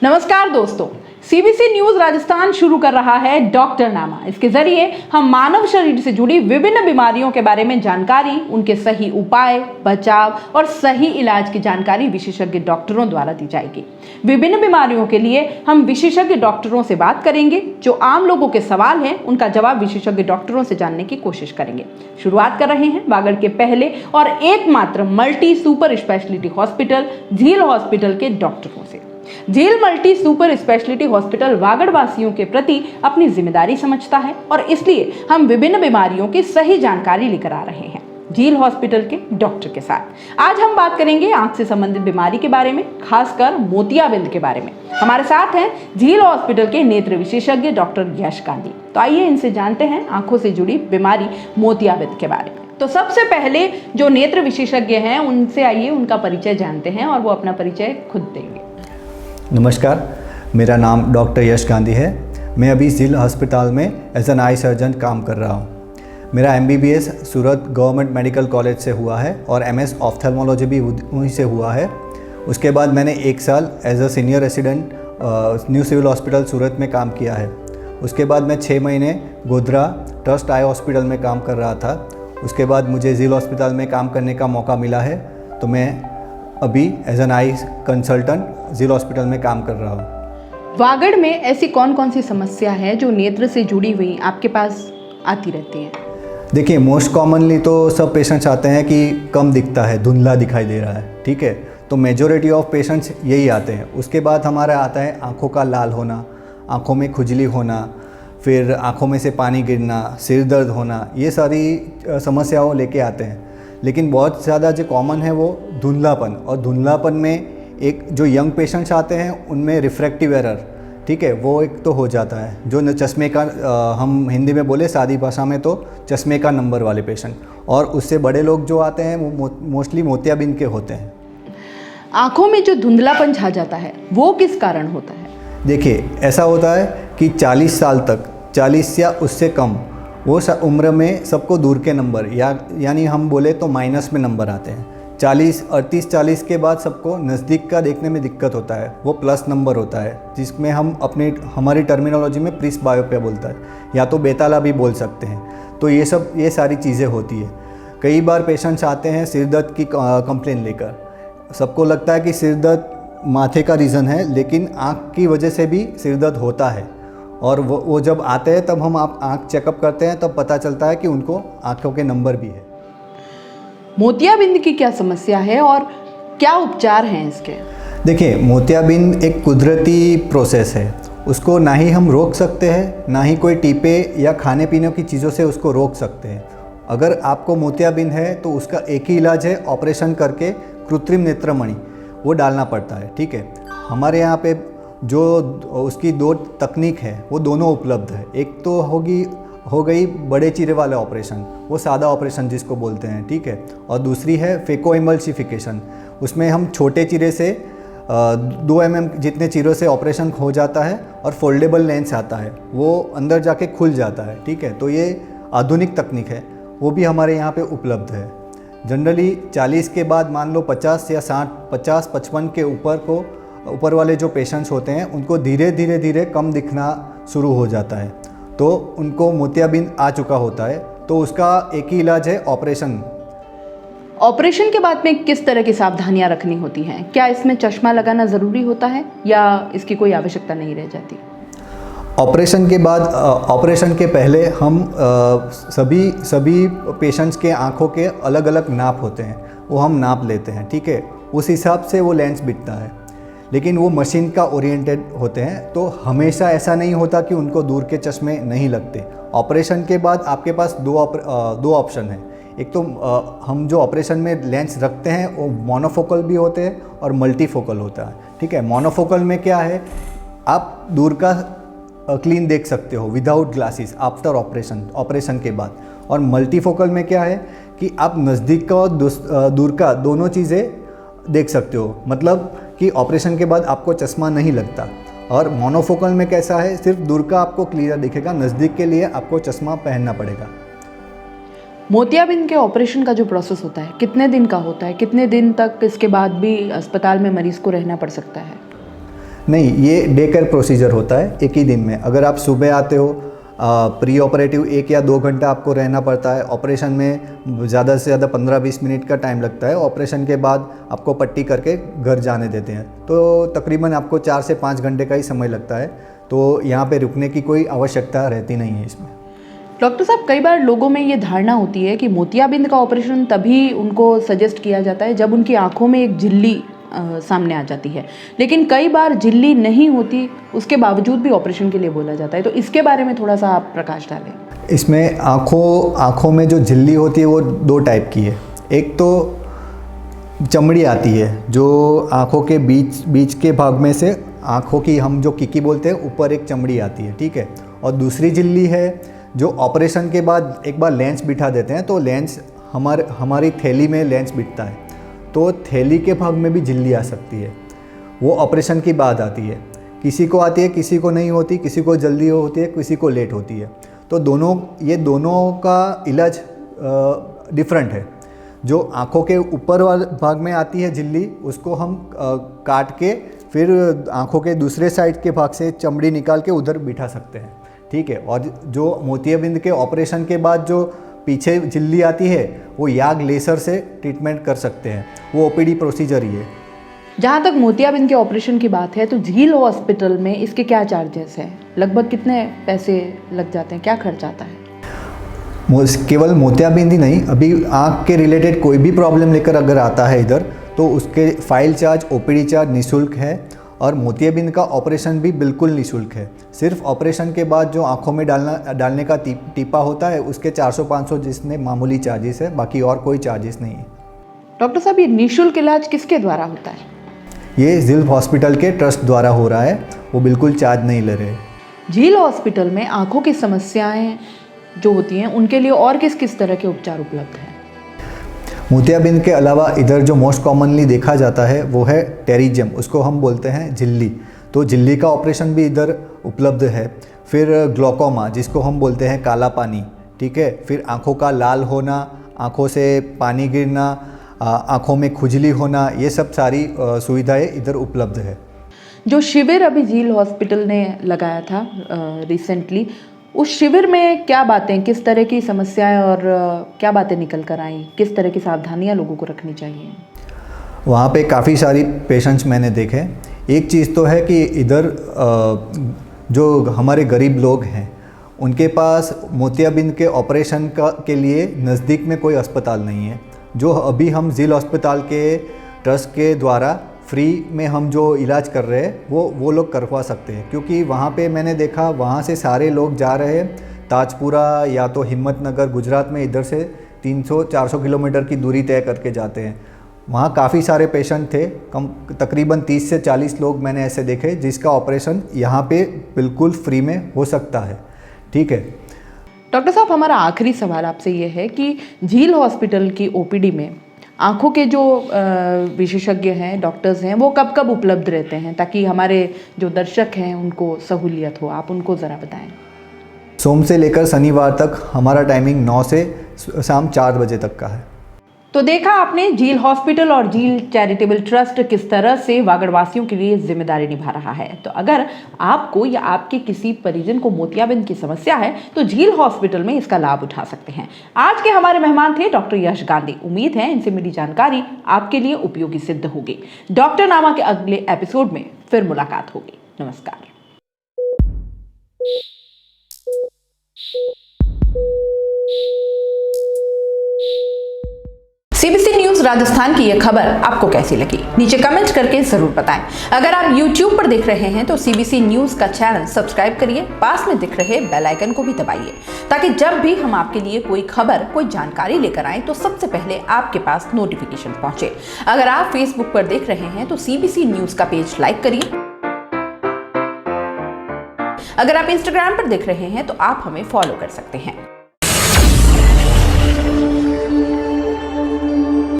नमस्कार दोस्तों, CBC news Rajasthan शुरू कर रहा है डॉक्टर नामा। इसके जरिए हम मानव शरीर से जुड़ी विभिन्न बीमारियों के बारे में जानकारी, उनके सही उपाय, बचाव और सही इलाज की जानकारी विशेषज्ञ डॉक्टरों द्वारा दी जाएगी। विभिन्न बीमारियों के लिए हम विशेषज्ञ डॉक्टरों से बात करेंगे। जो आम लोगों के सवाल हैं उनका जवाब विशेषज्ञ डॉक्टरों से जानने की कोशिश करेंगे। शुरुआत कर रहे हैं वागड़ के पहले और एकमात्र मल्टी सुपर स्पेशलिटी हॉस्पिटल झील हॉस्पिटल के डॉक्टरों से। झील multi super speciality hospital Vagad वासियों के प्रति अपनी जिम्मेदारी समझता है और इसलिए हम विभिन्न बीमारियों की सही जानकारी लेकर आ रहे हैं झील हॉस्पिटल के डॉक्टर के साथ। आज हम बात करेंगे आंख से संबंधित बीमारी के बारे में, खासकर मोतियाबिंद के बारे में। हमारे साथ हैं झील हॉस्पिटल के नेत्र विशेषज्ञ डॉक्टर यश गांधी। तो आइए इनसे जानते हैं आंखों से जुड़ी बीमारी मोतियाबिंद के बारे में। तो सबसे पहले जो नेत्र विशेषज्ञ हैं उनसे आइए उनका परिचय जानते हैं और वो अपना परिचय खुद देंगे। नमस्कार, मेरा नाम डॉक्टर यश गांधी है। मैं अभी झील अस्पताल में एज एन आई सर्जन काम कर रहा हूँ। मेरा MBBS सूरत गवर्नमेंट मेडिकल कॉलेज से हुआ है और MS ऑफ्थेल्मोलॉजी भी वहीं से हुआ है। उसके बाद मैंने 1 साल as a senior resident New Civil Hospital Surat में काम किया है। उसके बाद मैं 6 महीने गोधरा ट्रस्ट आई हॉस्पिटल में काम कर रहा था। उसके बाद मुझे झील अस्पताल में काम करने का मौका मिला है, तो मैं अभी एज एन आई कंसल्टेंट झील हॉस्पिटल में काम कर रहा हूँ। वागड़ में ऐसी कौन कौन सी समस्या है जो नेत्र से जुड़ी हुई आपके पास आती रहती है? देखिए, मोस्ट कॉमनली तो सब पेशेंट्स आते हैं कि कम दिखता है, धुंधला दिखाई दे रहा है, ठीक है। तो मेजॉरिटी ऑफ पेशेंट्स यही आते हैं। उसके बाद हमारा आता है आँखों का लाल होना, आँखों में खुजली होना, फिर आँखों में से पानी गिरना, सिर दर्द होना, ये सारी समस्याओं लेके आते हैं। लेकिन बहुत ज़्यादा जो कॉमन है वो धुंधलापन, और धुंधलापन में एक जो यंग पेशेंट्स आते हैं उनमें रिफ्रैक्टिव एरर, ठीक है, वो एक तो हो जाता है। जो चश्मे का हम हिंदी में बोले सादी भाषा में तो चश्मे का नंबर वाले पेशेंट, और उससे बड़े लोग जो आते हैं वो मोस्टली मोतियाबिंद के होते हैं। आँखों में जो धुंधलापन छा जाता है वो किस कारण होता है? देखिए, ऐसा होता है कि 40 साल तक, 40 या उससे कम वो उम्र में सबको दूर के नंबर यानी हम बोले तो माइनस में नंबर आते हैं। 38-40 के बाद सबको नज़दीक का देखने में दिक्कत होता है, वो प्लस नंबर होता है, जिसमें हम हमारी टर्मिनोलॉजी में प्रिस बायोपिया बोलता है, या तो बेताला भी बोल सकते हैं। तो ये सारी चीज़ें होती है। कई बार पेशेंट्स आते हैं सिर दर्द की कंप्लेन लेकर। सबको लगता है कि सिर दर्द माथे का रीज़न है, लेकिन आँख की वजह से भी सिर दर्द होता है। और वो जब आते हैं तब हम आँख चेकअप करते हैं, तब पता चलता है कि उनको आँखों के नंबर भी है। मोतियाबिंद की क्या समस्या है और क्या उपचार हैं इसके? देखिए, मोतियाबिंद एक कुदरती प्रोसेस है। उसको ना ही हम रोक सकते हैं, ना ही कोई टीपे या खाने पीने की चीज़ों से उसको रोक सकते हैं। अगर आपको मोतियाबिंद है तो उसका एक ही इलाज है, ऑपरेशन करके कृत्रिम नेत्रमणि वो डालना पड़ता है, ठीक है। हमारे यहाँ पे जो उसकी 2 तकनीक है वो दोनों उपलब्ध है। एक तो हो गई बड़े चीरे वाले ऑपरेशन, वो सादा ऑपरेशन जिसको बोलते हैं, ठीक है। और दूसरी है फेको इमल्सिफिकेशन। उसमें हम छोटे चीरे से 2 mm जितने चीरों से ऑपरेशन हो जाता है और फोल्डेबल लेंस आता है, वो अंदर जाके खुल जाता है, ठीक है। तो ये आधुनिक तकनीक है, वो भी हमारे यहाँ पे उपलब्ध है। जनरली 40 के बाद मान लो 50 या 60, 50-55 के ऊपर वाले जो पेशेंट्स होते हैं उनको धीरे धीरे कम दिखना शुरू हो जाता है, तो उनको मोतियाबिंद आ चुका होता है। तो उसका एक ही इलाज है, ऑपरेशन। ऑपरेशन के बाद में किस तरह की सावधानियां रखनी होती हैं? क्या इसमें चश्मा लगाना ज़रूरी होता है या इसकी कोई आवश्यकता नहीं रह जाती? ऑपरेशन के बाद, ऑपरेशन के पहले हम सभी पेशेंट्स के आँखों के अलग अलग नाप होते हैं, वो हम नाप लेते हैं, ठीक है। उस हिसाब से वो लेंस बिकता है, लेकिन वो मशीन का ओरिएंटेड होते हैं, तो हमेशा ऐसा नहीं होता कि उनको दूर के चश्मे नहीं लगते। ऑपरेशन के बाद आपके पास दो ऑप्शन है। एक तो हम जो ऑपरेशन में लेंस रखते हैं वो मोनोफोकल भी होते हैं और मल्टीफोकल होता है, ठीक है। मोनोफोकल में क्या है, आप दूर का क्लीन देख सकते हो विदाउट ग्लासेस आफ्टर ऑपरेशन के बाद। और मल्टीफोकल में क्या है कि आप नज़दीक का और दूर का दोनों चीज़ें देख सकते हो, मतलब कि ऑपरेशन के बाद आपको चश्मा नहीं लगता। और मोनोफोकल में कैसा है, सिर्फ दूर का आपको क्लियर दिखेगा, नज़दीक के लिए आपको चश्मा पहनना पड़ेगा। मोतियाबिंद के ऑपरेशन का जो प्रोसेस होता है कितने दिन का होता है? कितने दिन तक इसके बाद भी अस्पताल में मरीज़ को रहना पड़ सकता है? नहीं, ये डे केयर प्रोसीजर होता है एक ही दिन में। अगर आप सुबह आते हो, प्री ऑपरेटिव 1 या 2 घंटा आपको रहना पड़ता है। ऑपरेशन में ज़्यादा से ज़्यादा 15-20 मिनट का टाइम लगता है। ऑपरेशन के बाद आपको पट्टी करके घर जाने देते हैं, तो तकरीबन आपको 4 से 5 घंटे का ही समय लगता है। तो यहाँ पे रुकने की कोई आवश्यकता रहती नहीं है इसमें। डॉक्टर साहब, कई बार लोगों में ये धारणा होती है कि मोतियाबिंद का ऑपरेशन तभी उनको सजेस्ट किया जाता है जब उनकी आंखों में एक झिल्ली सामने आ जाती है, लेकिन कई बार झिल्ली नहीं होती, उसके बावजूद भी ऑपरेशन के लिए बोला जाता है। तो इसके बारे में थोड़ा सा आप प्रकाश डालें। इसमें आँखों में जो झिल्ली होती है वो 2 टाइप की है। एक तो चमड़ी आती है जो आँखों के बीच के भाग में से, आँखों की हम जो कीकी बोलते हैं, ऊपर एक चमड़ी आती है, ठीक है। और दूसरी झिल्ली है जो ऑपरेशन के बाद एक बार लेंस बिठा देते हैं, तो लेंस हमारी थैली में लेंस बिठता है, तो थैली के भाग में भी झिल्ली आ सकती है। वो ऑपरेशन की बाद आती है, किसी को आती है, किसी को नहीं होती, किसी को जल्दी होती है, किसी को लेट होती है। तो ये दोनों का इलाज डिफरेंट है। जो आँखों के ऊपर वाले भाग में आती है झिल्ली, उसको हम काट के फिर आँखों के दूसरे साइड के भाग से चमड़ी निकाल के उधर बिठा सकते हैं, ठीक है। और जो मोतियाबिंद के ऑपरेशन के बाद जो पीछे झिल्ली आती है, वो याग लेसर से ट्रीटमेंट कर सकते हैं। वो ओपीडी प्रोसीजर ही है। जहाँ तक मोतियाबिंद के ऑपरेशन की बात है, तो झील हॉस्पिटल में इसके क्या चार्जेस हैं? लगभग कितने पैसे लग जाते हैं, क्या खर्च आता है? केवल मोतियाबिंद ही नहीं, अभी आँख के रिलेटेड कोई भी प्रॉब्लम लेकर अगर आता है इधर, तो उसके फाइल चार्ज, ओपीडी चार्ज निःशुल्क है। और मोतियाबिंद का ऑपरेशन भी बिल्कुल निःशुल्क है। सिर्फ ऑपरेशन के बाद जो आँखों में डालने का टीपा होता है, उसके 400-500 जिसमें मामूली चार्जेस है, बाकी और कोई चार्जेस नहीं है। डॉक्टर साहब, ये निःशुल्क इलाज किसके द्वारा होता है? ये झील हॉस्पिटल के ट्रस्ट द्वारा हो रहा है, वो बिल्कुल चार्ज नहीं ले रहे। झील हॉस्पिटल में आँखों की समस्याएं जो होती हैं, उनके लिए और किस किस तरह के उपचार उपलब्ध हैं? मोतियाबिंद के अलावा इधर जो मोस्ट कॉमनली देखा जाता है वो है टेरिजियम, उसको हम बोलते हैं झिल्ली। तो झिल्ली का ऑपरेशन भी इधर उपलब्ध है। फिर ग्लोकोमा, जिसको हम बोलते हैं काला पानी, ठीक है। फिर आँखों का लाल होना, आँखों से पानी गिरना, आँखों में खुजली होना, ये सब सारी सुविधाएं इधर उपलब्ध है। जो शिविर अभी झील हॉस्पिटल ने लगाया था रिसेंटली, उस शिविर में क्या बातें, किस तरह की समस्याएं और क्या बातें निकल कर आई, किस तरह की सावधानियां लोगों को रखनी चाहिए? वहाँ पे काफ़ी सारी पेशेंट्स मैंने देखे। एक चीज़ तो है कि इधर जो हमारे गरीब लोग हैं, उनके पास मोतियाबिंद के ऑपरेशन के लिए नज़दीक में कोई अस्पताल नहीं है। जो अभी हम झील अस्पताल के ट्रस्ट के द्वारा फ्री में हम जो इलाज कर रहे हैं, वो लोग करवा सकते हैं। क्योंकि वहाँ पे मैंने देखा, वहाँ से सारे लोग जा रहे हैं ताजपुरा या तो हिम्मतनगर, गुजरात में इधर से 300-400 किलोमीटर की दूरी तय करके जाते हैं। वहाँ काफ़ी सारे पेशेंट थे, तकरीबन 30 से 40 लोग मैंने ऐसे देखे जिसका ऑपरेशन यहाँ पे बिल्कुल फ्री में हो सकता है, ठीक है। डॉक्टर साहब, हमारा आखिरी सवाल आपसे ये है कि झील हॉस्पिटल की ओपीडी में आँखों के जो विशेषज्ञ हैं, डॉक्टर्स हैं, वो कब कब उपलब्ध रहते हैं, ताकि हमारे जो दर्शक हैं उनको सहूलियत हो? आप उनको ज़रा बताएं। सोम से लेकर शनिवार तक हमारा टाइमिंग 9 से शाम 4 बजे तक का है। तो देखा आपने, झील हॉस्पिटल और झील चैरिटेबल ट्रस्ट किस तरह से वागड़वासियों के लिए जिम्मेदारी निभा रहा है। तो अगर आपको या आपके किसी परिजन को मोतियाबिंद की समस्या है, तो झील हॉस्पिटल में इसका लाभ उठा सकते हैं। आज के हमारे मेहमान थे डॉक्टर यश गांधी। उम्मीद है इनसे मिली जानकारी आपके लिए उपयोगी सिद्ध होगी। डॉक्टर नामा के अगले एपिसोड में फिर मुलाकात होगी। नमस्कार। सीबीसी न्यूज राजस्थान की यह खबर आपको कैसी लगी, नीचे कमेंट करके जरूर बताएं। अगर आप YouTube पर देख रहे हैं तो सीबीसी न्यूज का चैनल सब्सक्राइब करिए, पास में दिख रहे बेल आइकन को भी दबाइए, ताकि जब भी हम आपके लिए कोई खबर, कोई जानकारी लेकर आए तो सबसे पहले आपके पास नोटिफिकेशन पहुंचे। अगर आप Facebook पर देख रहे हैं तो सीबीसी न्यूज का पेज लाइक करिए। अगर आप Instagram पर देख रहे हैं तो आप हमें फॉलो कर सकते हैं।